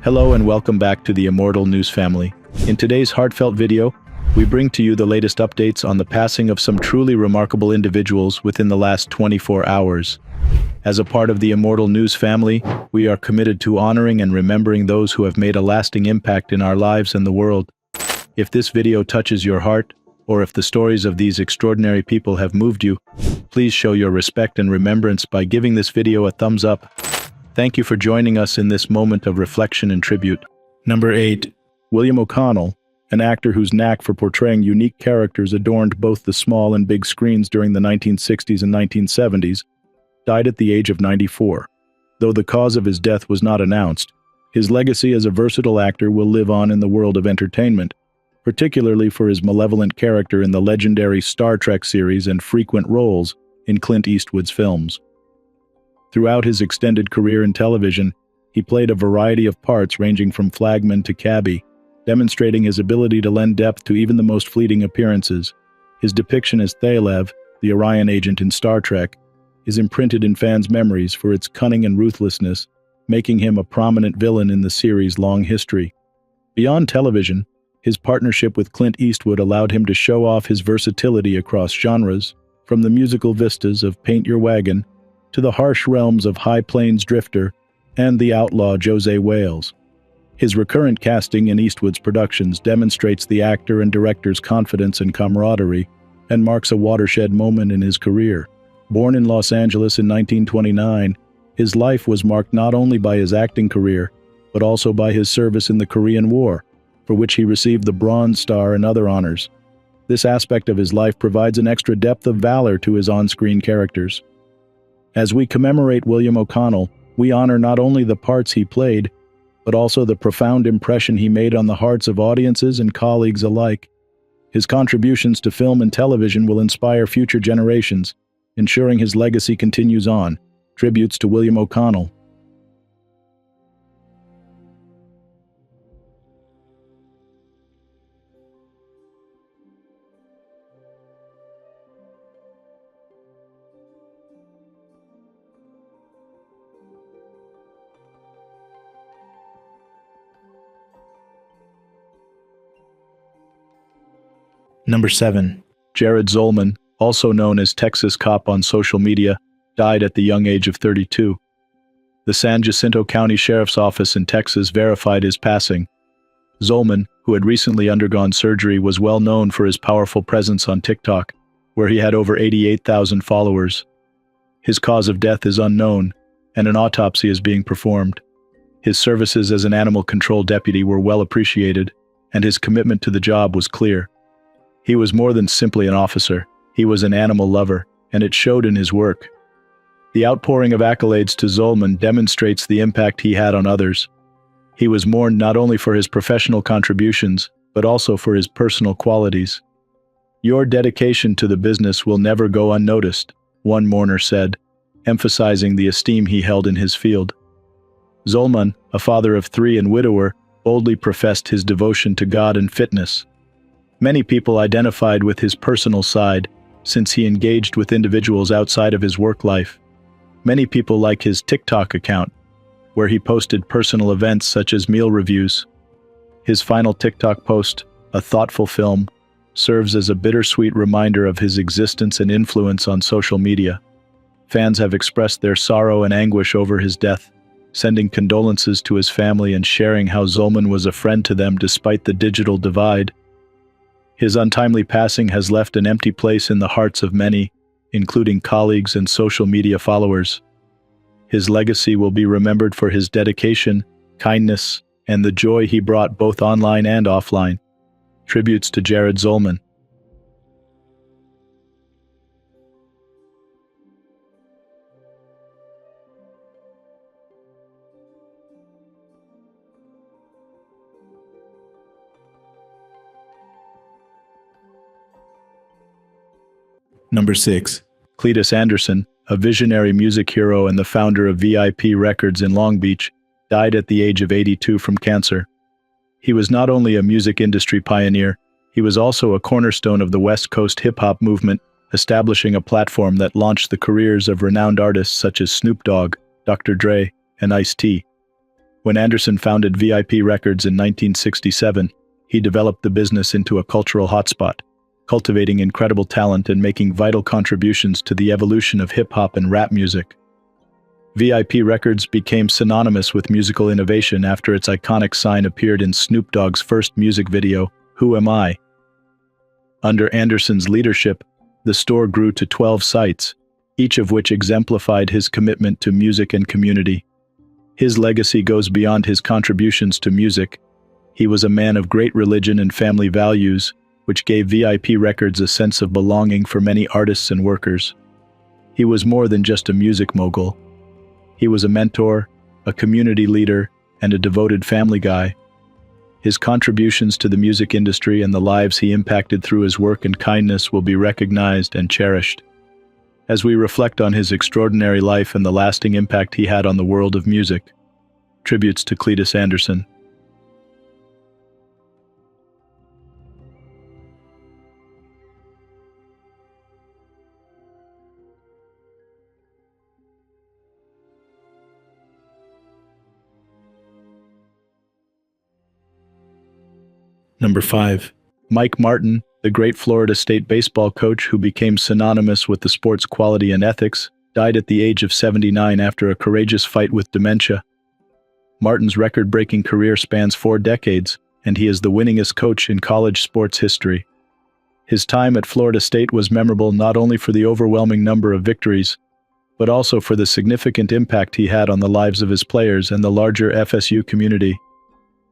Hello and welcome back to the Immortal News family. In today's heartfelt video, we bring to you the latest updates on the passing of some truly remarkable individuals within the last 24 hours. As a part of the Immortal News family, we are committed to honoring and remembering those who have made a lasting impact in our lives and the world. If this video touches your heart, or if the stories of these extraordinary people have moved you, please show your respect and remembrance by giving this video a thumbs up. Thank you for joining us in this moment of reflection and tribute. Number 8. William O'Connell, an actor whose knack for portraying unique characters adorned both the small and big screens during the 1960s and 1970s, died at the age of 94. Though the cause of his death was not announced, his legacy as a versatile actor will live on in the world of entertainment, particularly for his malevolent character in the legendary Star Trek series and frequent roles in Clint Eastwood's films. Throughout his extended career in television, he played a variety of parts ranging from flagman to cabbie, demonstrating his ability to lend depth to even the most fleeting appearances. His depiction as Thalev, the Orion agent in Star Trek, is imprinted in fans' memories for its cunning and ruthlessness, making him a prominent villain in the series' long history. Beyond television, his partnership with Clint Eastwood allowed him to show off his versatility across genres, from the musical vistas of Paint Your Wagon to the harsh realms of High Plains Drifter and the outlaw Jose Wales. His recurrent casting in Eastwood's productions demonstrates the actor and director's confidence and camaraderie, and marks a watershed moment in his career. Born in Los Angeles in 1929, his life was marked not only by his acting career, but also by his service in the Korean War, for which he received the Bronze Star and other honors. This aspect of his life provides an extra depth of valor to his on-screen characters. As we commemorate William O'Connell, we honor not only the parts he played, but also the profound impression he made on the hearts of audiences and colleagues alike. His contributions to film and television will inspire future generations, ensuring his legacy continues on. Tributes to William O'Connell. Number 7. Jared Zolman, also known as Texas Cop on social media, died at the young age of 32. The San Jacinto County Sheriff's Office in Texas verified his passing. Zolman, who had recently undergone surgery, was well known for his powerful presence on TikTok, where he had over 88,000 followers. His cause of death is unknown, and an autopsy is being performed. His services as an animal control deputy were well appreciated, and his commitment to the job was clear. He was more than simply an officer. He was an animal lover, and it showed in his work. The outpouring of accolades to Zolman demonstrates the impact he had on others. He was mourned not only for his professional contributions, but also for his personal qualities. "Your dedication to the business will never go unnoticed," one mourner said, emphasizing the esteem he held in his field. Zolman, a father of 3 and widower, boldly professed his devotion to God and fitness. Many people identified with his personal side, since he engaged with individuals outside of his work life. Many people like his TikTok account, where he posted personal events such as meal reviews. His final TikTok post, A Thoughtful Film, serves as a bittersweet reminder of his existence and influence on social media. Fans have expressed their sorrow and anguish over his death, sending condolences to his family and sharing how Zolman was a friend to them despite the digital divide. His untimely passing has left an empty place in the hearts of many, including colleagues and social media followers. His legacy will be remembered for his dedication, kindness, and the joy he brought both online and offline. Tributes to Jared Zolman. Number 6. Cletus Anderson, a visionary music hero and the founder of VIP Records in Long Beach, died at the age of 82 from cancer. He was not only a music industry pioneer, he was also a cornerstone of the West Coast hip-hop movement, establishing a platform that launched the careers of renowned artists such as Snoop Dogg, Dr. Dre, and Ice-T. When Anderson founded VIP Records in 1967, he developed the business into a cultural hotspot, cultivating incredible talent and making vital contributions to the evolution of hip-hop and rap music. VIP Records became synonymous with musical innovation after its iconic sign appeared in Snoop Dogg's first music video, Who Am I? Under Anderson's leadership, the store grew to 12 sites, each of which exemplified his commitment to music and community. His legacy goes beyond his contributions to music. He was a man of great religion and family values, which gave VIP Records a sense of belonging for many artists and workers. He was more than just a music mogul. He was a mentor, a community leader, and a devoted family guy. His contributions to the music industry and the lives he impacted through his work and kindness will be recognized and cherished. As we reflect on his extraordinary life and the lasting impact he had on the world of music, tributes to Cletus Anderson. Number 5. Mike Martin, the great Florida State baseball coach who became synonymous with the sport's quality and ethics, died at the age of 79 after a courageous fight with dementia. Martin's record-breaking career spans 4 decades, and he is the winningest coach in college sports history. His time at Florida State was memorable not only for the overwhelming number of victories, but also for the significant impact he had on the lives of his players and the larger FSU community.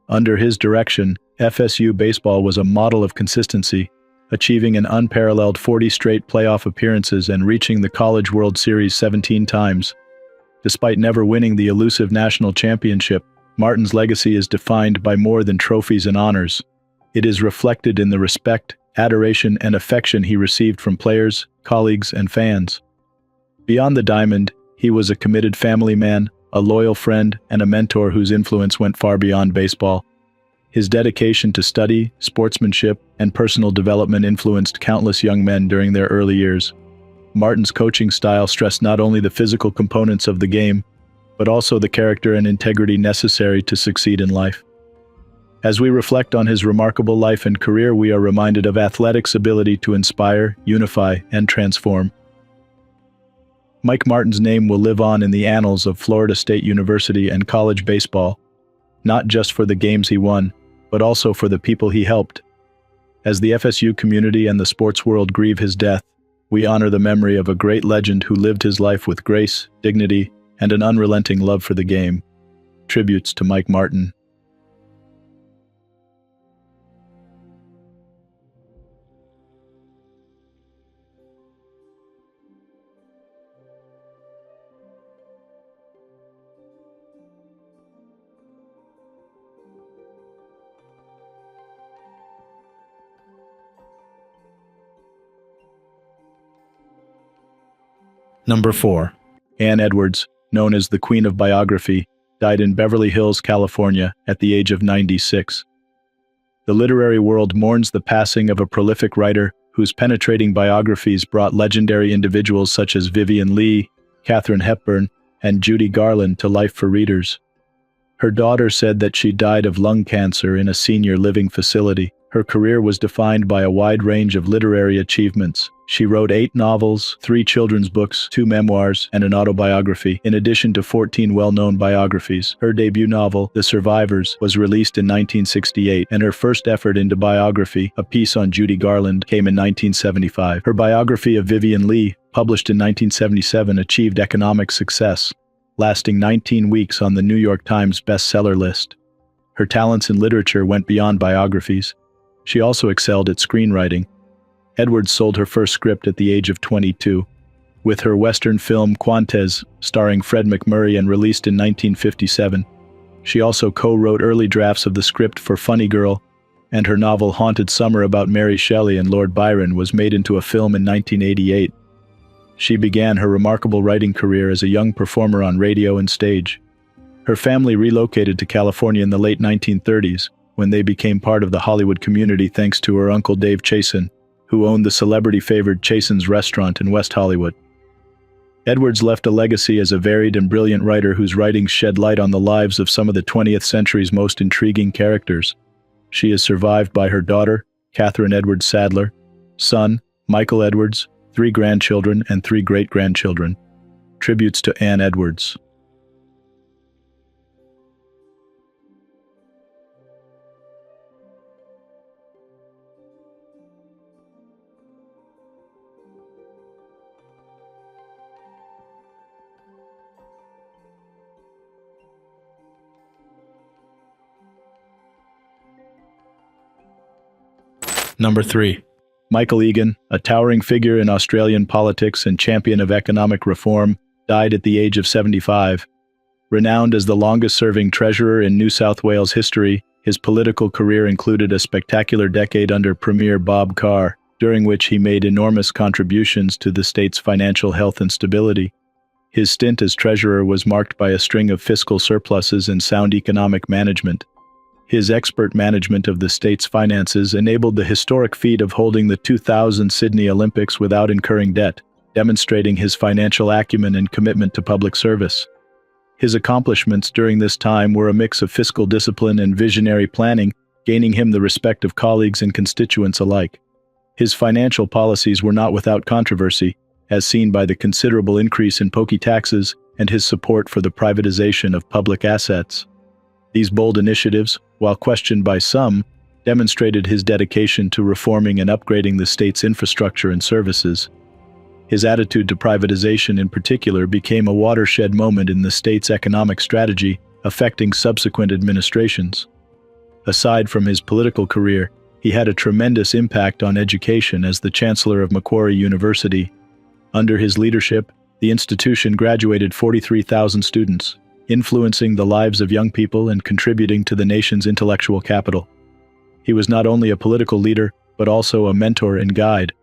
Under his direction, FSU baseball was a model of consistency, achieving an unparalleled 40 straight playoff appearances and reaching the College World Series 17 times. Despite never winning the elusive national championship, Martin's legacy is defined by more than trophies and honors. It is reflected in the respect, adoration, and affection he received from players, colleagues, and fans. Beyond the diamond, he was a committed family man, a loyal friend, and a mentor whose influence went far beyond baseball. His dedication to study, sportsmanship, and personal development influenced countless young men during their early years. Martin's coaching style stressed not only the physical components of the game, but also the character and integrity necessary to succeed in life. As we reflect on his remarkable life and career, we are reminded of athletics' ability to inspire, unify, and transform. Mike Martin's name will live on in the annals of Florida State University and college baseball, not just for the games he won, but also for the people he helped. As the FSU community and the sports world grieve his death, we honor the memory of a great legend who lived his life with grace, dignity, and an unrelenting love for the game. Tributes to Mike Martin. Number 4. Anne Edwards, known as the Queen of Biography, died in Beverly Hills, California, at the age of 96. The literary world mourns the passing of a prolific writer whose penetrating biographies brought legendary individuals such as Vivien Leigh, Katharine Hepburn, and Judy Garland to life for readers. Her daughter said that she died of lung cancer in a senior living facility. Her career was defined by a wide range of literary achievements. She wrote 8 novels, 3 children's books, 2 memoirs, and an autobiography, in addition to 14 well-known biographies. Her debut novel, The Survivors, was released in 1968, and her first effort into biography, a piece on Judy Garland, came in 1975. Her biography of Vivien Leigh, published in 1977, achieved economic success, lasting 19 weeks on the New York Times bestseller list. Her talents in literature went beyond biographies. She also excelled at screenwriting. Edwards sold her first script at the age of 22. With her Western film Quantes, starring Fred MacMurray and released in 1957, she also co-wrote early drafts of the script for Funny Girl, and her novel Haunted Summer about Mary Shelley and Lord Byron was made into a film in 1988. She began her remarkable writing career as a young performer on radio and stage. Her family relocated to California in the late 1930s, when they became part of the Hollywood community thanks to her uncle Dave Chasin, who owned the celebrity-favored Chasin's restaurant in West Hollywood. Edwards left a legacy as a varied and brilliant writer whose writings shed light on the lives of some of the 20th century's most intriguing characters. She is survived by her daughter, Catherine Edwards Sadler, son, Michael Edwards, 3 grandchildren, and 3 great-grandchildren. Tributes to Anne Edwards. Number 3. Michael Egan, a towering figure in Australian politics and champion of economic reform, died at the age of 75. Renowned as the longest-serving treasurer in New South Wales history, his political career included a spectacular decade under Premier Bob Carr, during which he made enormous contributions to the state's financial health and stability. His stint as treasurer was marked by a string of fiscal surpluses and sound economic management. His expert management of the state's finances enabled the historic feat of holding the 2000 Sydney Olympics without incurring debt, demonstrating his financial acumen and commitment to public service. His accomplishments during this time were a mix of fiscal discipline and visionary planning, gaining him the respect of colleagues and constituents alike. His financial policies were not without controversy, as seen by the considerable increase in pokey taxes and his support for the privatization of public assets. These bold initiatives, while questioned by some, demonstrated his dedication to reforming and upgrading the state's infrastructure and services. His attitude to privatization in particular became a watershed moment in the state's economic strategy, affecting subsequent administrations. Aside from his political career, he had a tremendous impact on education as the Chancellor of Macquarie University. Under his leadership, the institution graduated 43,000 students, influencing the lives of young people and contributing to the nation's intellectual capital. He was not only a political leader, but also a mentor and guide.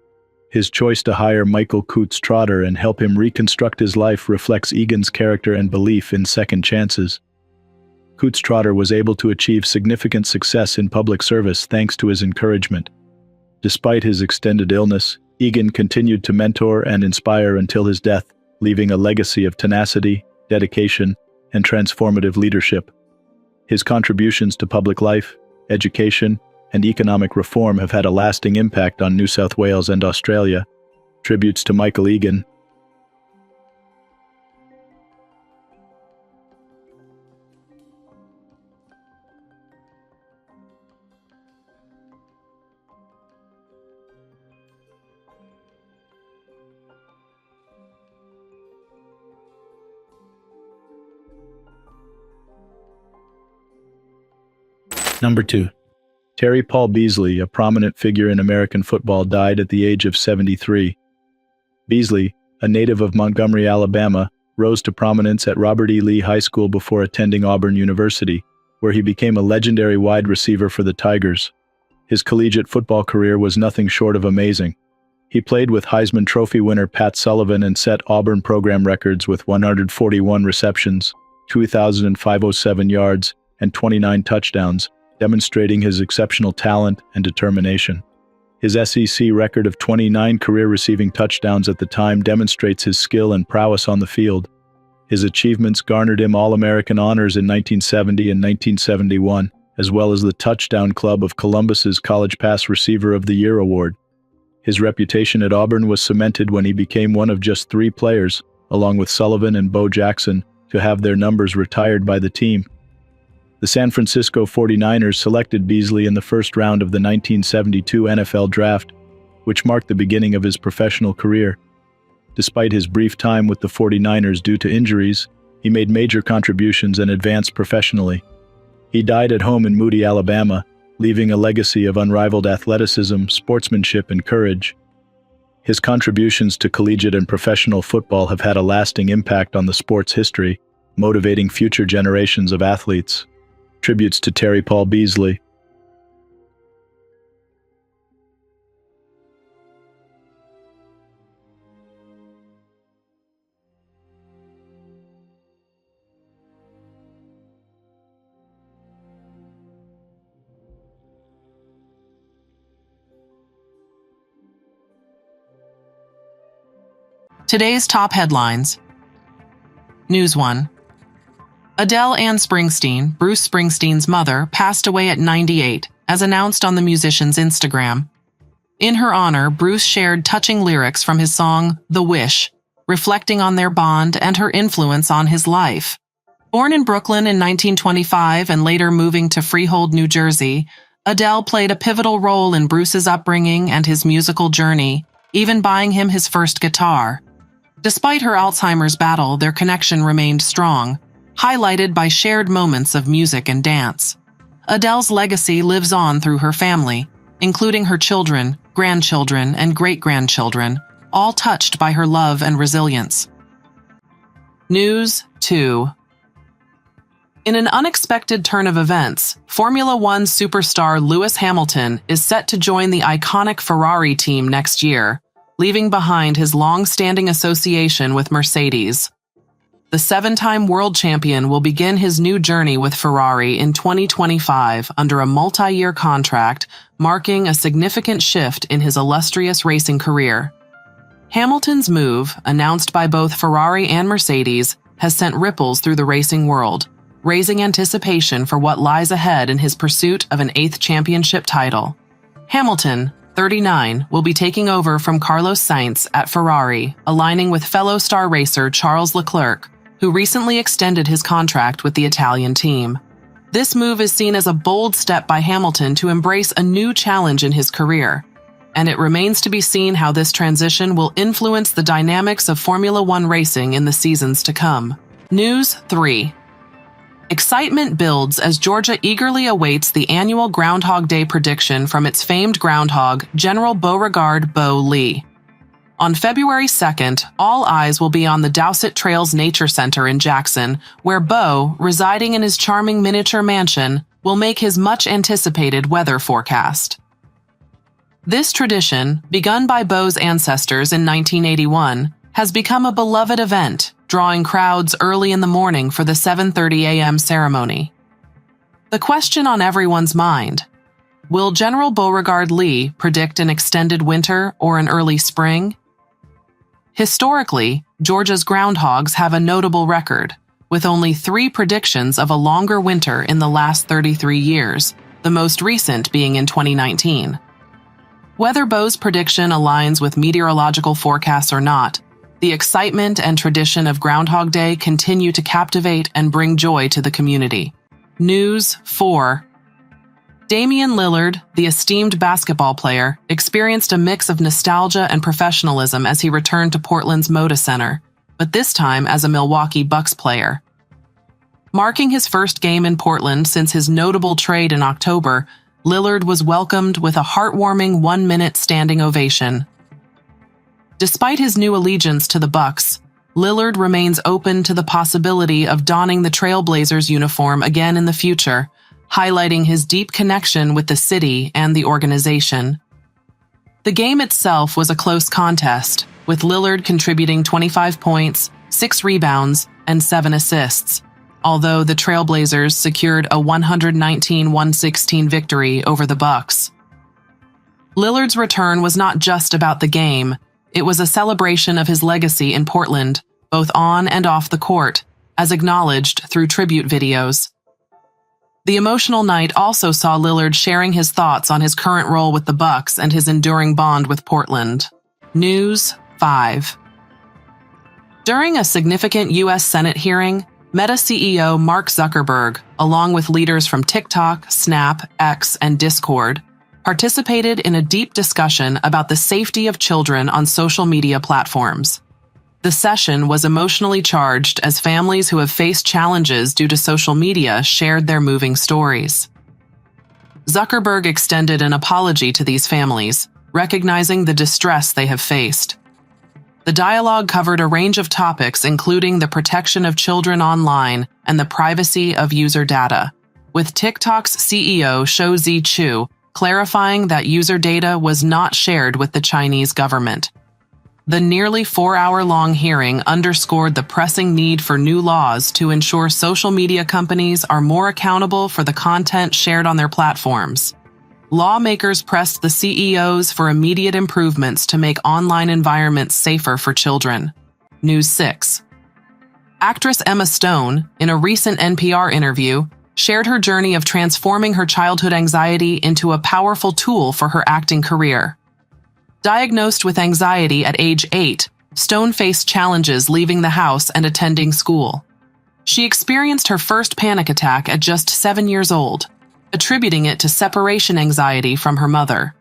His choice to hire Michael Coutts Trotter and help him reconstruct his life reflects Egan's character and belief in second chances. Coutts Trotter was able to achieve significant success in public service thanks to his encouragement. Despite his extended illness, Egan continued to mentor and inspire until his death, leaving a legacy of tenacity, dedication, and transformative leadership. His contributions to public life, education, and economic reform have had a lasting impact on New South Wales and Australia. Tributes to Michael Egan. Number 2. Terry Paul Beasley, a prominent figure in American football, died at the age of 73. Beasley, a native of Montgomery, Alabama, rose to prominence at Robert E. Lee High School before attending Auburn University, where he became a legendary wide receiver for the Tigers. His collegiate football career was nothing short of amazing. He played with Heisman Trophy winner Pat Sullivan and set Auburn program records with 141 receptions, 2,507 yards, and 29 touchdowns, demonstrating his exceptional talent and determination. His SEC record of 29 career receiving touchdowns at the time demonstrates his skill and prowess on the field. His achievements garnered him All-American honors in 1970 and 1971, as well as the Touchdown Club of Columbus's College Pass Receiver of the Year award. His reputation at Auburn was cemented when he became one of just 3 players, along with Sullivan and Bo Jackson, to have their numbers retired by the team. The San Francisco 49ers selected Beasley in the first round of the 1972 NFL Draft, which marked the beginning of his professional career. Despite his brief time with the 49ers due to injuries, he made major contributions and advanced professionally. He died at home in Moody, Alabama, leaving a legacy of unrivaled athleticism, sportsmanship, and courage. His contributions to collegiate and professional football have had a lasting impact on the sport's history, motivating future generations of athletes. Tributes to Terry Paul Beasley. Today's top headlines. News 1. Adele Ann Springsteen, Bruce Springsteen's mother, passed away at 98, as announced on the musician's Instagram. In her honor, Bruce shared touching lyrics from his song, The Wish, reflecting on their bond and her influence on his life. Born in Brooklyn in 1925 and later moving to Freehold, New Jersey, Adele played a pivotal role in Bruce's upbringing and his musical journey, even buying him his first guitar. Despite her Alzheimer's battle, their connection remained strong, highlighted by shared moments of music and dance. Adele's legacy lives on through her family, including her children, grandchildren, and great-grandchildren, all touched by her love and resilience. News 2. In an unexpected turn of events, Formula One superstar Lewis Hamilton is set to join the iconic Ferrari team next year, leaving behind his long-standing association with Mercedes. The 7-time world champion will begin his new journey with Ferrari in 2025 under a multi-year contract, marking a significant shift in his illustrious racing career. Hamilton's move, announced by both Ferrari and Mercedes, has sent ripples through the racing world, raising anticipation for what lies ahead in his pursuit of an 8th championship title. Hamilton, 39, will be taking over from Carlos Sainz at Ferrari, aligning with fellow star racer Charles Leclerc, who recently extended his contract with the Italian team. This move is seen as a bold step by Hamilton to embrace a new challenge in his career, and it remains to be seen how this transition will influence the dynamics of Formula One racing in the seasons to come. News 3. Excitement builds as Georgia eagerly awaits the annual Groundhog Day prediction from its famed groundhog, General Beauregard "Bo" Lee. On February 2nd, all eyes will be on the Dowsett Trails Nature Center in Jackson, where Bo, residing in his charming miniature mansion, will make his much-anticipated weather forecast. This tradition, begun by Bo's ancestors in 1981, has become a beloved event, drawing crowds early in the morning for the 7:30 a.m. ceremony. The question on everyone's mind: will General Beauregard Lee predict an extended winter or an early spring? Historically, Georgia's groundhogs have a notable record, with only 3 predictions of a longer winter in the last 33 years, the most recent being in 2019. Whether Bo's prediction aligns with meteorological forecasts or not, the excitement and tradition of Groundhog Day continue to captivate and bring joy to the community. News 4. Damian Lillard, the esteemed basketball player, experienced a mix of nostalgia and professionalism as he returned to Portland's Moda Center, but this time as a Milwaukee Bucks player. Marking his first game in Portland since his notable trade in October, Lillard was welcomed with a heartwarming 1-minute standing ovation. Despite his new allegiance to the Bucks, Lillard remains open to the possibility of donning the Trailblazers uniform again in the future, highlighting his deep connection with the city and the organization. The game itself was a close contest, with Lillard contributing 25 points, 6 rebounds, and 7 assists, although the Trailblazers secured a 119-116 victory over the Bucks. Lillard's return was not just about the game, it was a celebration of his legacy in Portland, both on and off the court, as acknowledged through tribute videos. The emotional night also saw Lillard sharing his thoughts on his current role with the Bucks and his enduring bond with Portland. News 5. During a significant U.S. Senate hearing, Meta CEO Mark Zuckerberg, along with leaders from TikTok, Snap, X, and Discord, participated in a deep discussion about the safety of children on social media platforms. The session was emotionally charged as families who have faced challenges due to social media shared their moving stories. Zuckerberg extended an apology to these families, recognizing the distress they have faced. The dialogue covered a range of topics including the protection of children online and the privacy of user data, with TikTok's CEO Shou Zi Chew clarifying that user data was not shared with the Chinese government. The nearly 4-hour-long hearing underscored the pressing need for new laws to ensure social media companies are more accountable for the content shared on their platforms. Lawmakers pressed the CEOs for immediate improvements to make online environments safer for children. News 6. Actress Emma Stone, in a recent NPR interview, shared her journey of transforming her childhood anxiety into a powerful tool for her acting career. Diagnosed with anxiety at age 8, Stone faced challenges leaving the house and attending school. She experienced her first panic attack at just 7 years old, attributing it to separation anxiety from her mother.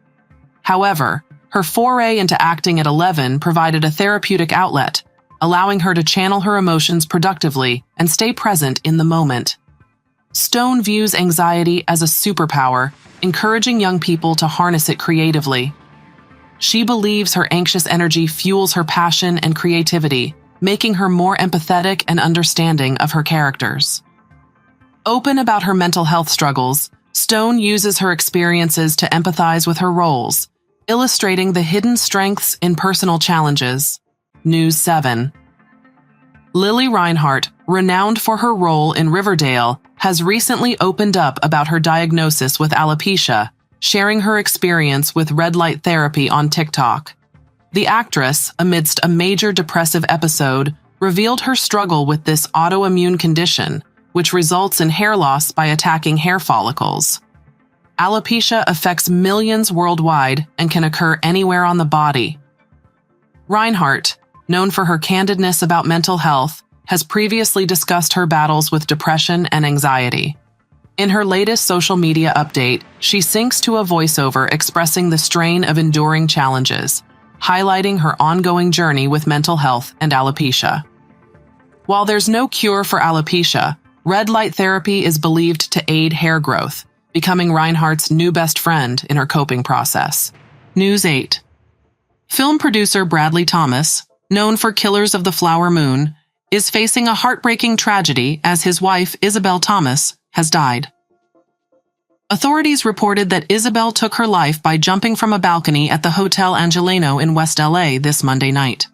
However, her foray into acting at 11 provided a therapeutic outlet, allowing her to channel her emotions productively and stay present in the moment. Stone views anxiety as a superpower, encouraging young people to harness it creatively. She believes her anxious energy fuels her passion and creativity, making her more empathetic and understanding of her characters. Open about her mental health struggles, Stone uses her experiences to empathize with her roles, illustrating the hidden strengths in personal challenges. News 7. Lily Reinhart, renowned for her role in Riverdale, has recently opened up about her diagnosis with alopecia, sharing her experience with red light therapy on TikTok. The actress, amidst a major depressive episode, revealed her struggle with this autoimmune condition, which results in hair loss by attacking hair follicles. Alopecia affects millions worldwide and can occur anywhere on the body. Reinhart, known for her candidness about mental health, has previously discussed her battles with depression and anxiety. In her latest social media update, she syncs to a voiceover expressing the strain of enduring challenges, highlighting her ongoing journey with mental health and alopecia. While there's no cure for alopecia, red light therapy is believed to aid hair growth, becoming Reinhardt's new best friend in her coping process. News 8. Film producer Bradley Thomas, known for Killers of the Flower Moon, is facing a heartbreaking tragedy as his wife, Isabel Thomas, has died. Authorities reported that Isabel took her life by jumping from a balcony at the Hotel Angeleno in West LA this Monday night.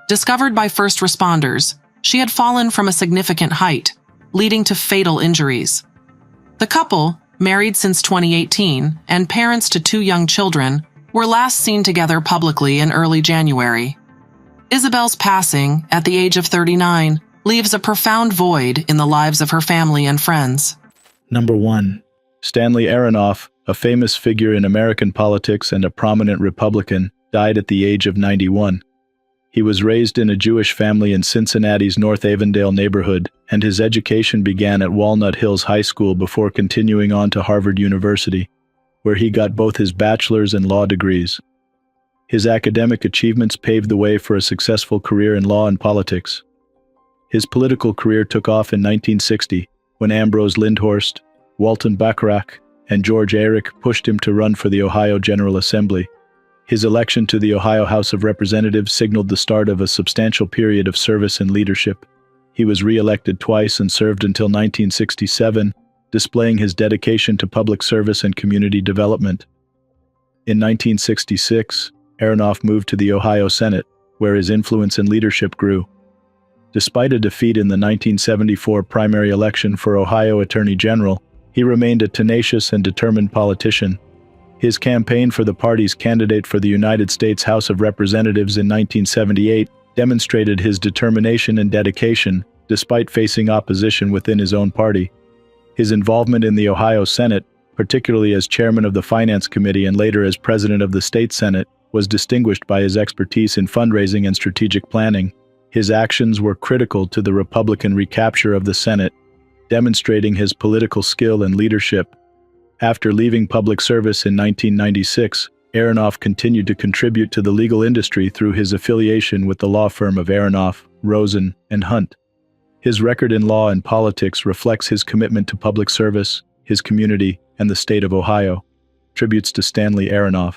Discovered by first responders, she had fallen from a significant height, leading to fatal injuries. The couple, married since 2018 and parents to 2 young children, were last seen together publicly in early January. Isabel's passing, at the age of 39, leaves a profound void in the lives of her family and friends. Number 1. Stanley Aronoff, a famous figure in American politics and a prominent Republican, died at the age of 91. He was raised in a Jewish family in Cincinnati's North Avondale neighborhood, and his education began at Walnut Hills High School before continuing on to Harvard University, where he got both his bachelor's and law degrees. His academic achievements paved the way for a successful career in law and politics. His political career took off in 1960, when Ambrose Lindhorst, Walton Bacharach, and George Eyrick pushed him to run for the Ohio General Assembly. His election to the Ohio House of Representatives signaled the start of a substantial period of service and leadership. He was re-elected twice and served until 1967, displaying his dedication to public service and community development. In 1966, Aronoff moved to the Ohio Senate, where his influence and leadership grew. Despite a defeat in the 1974 primary election for Ohio Attorney General, he remained a tenacious and determined politician. His campaign for the party's candidate for the United States House of Representatives in 1978 demonstrated his determination and dedication, despite facing opposition within his own party. His involvement in the Ohio Senate, particularly as chairman of the Finance Committee and later as president of the State Senate, was distinguished by his expertise in fundraising and strategic planning. His actions were critical to the Republican recapture of the Senate, demonstrating his political skill and leadership. After leaving public service in 1996, Aronoff continued to contribute to the legal industry through his affiliation with the law firm of Aronoff, Rosen, and Hunt. His record in law and politics reflects his commitment to public service, his community, and the state of Ohio. Tributes to Stanley Aronoff.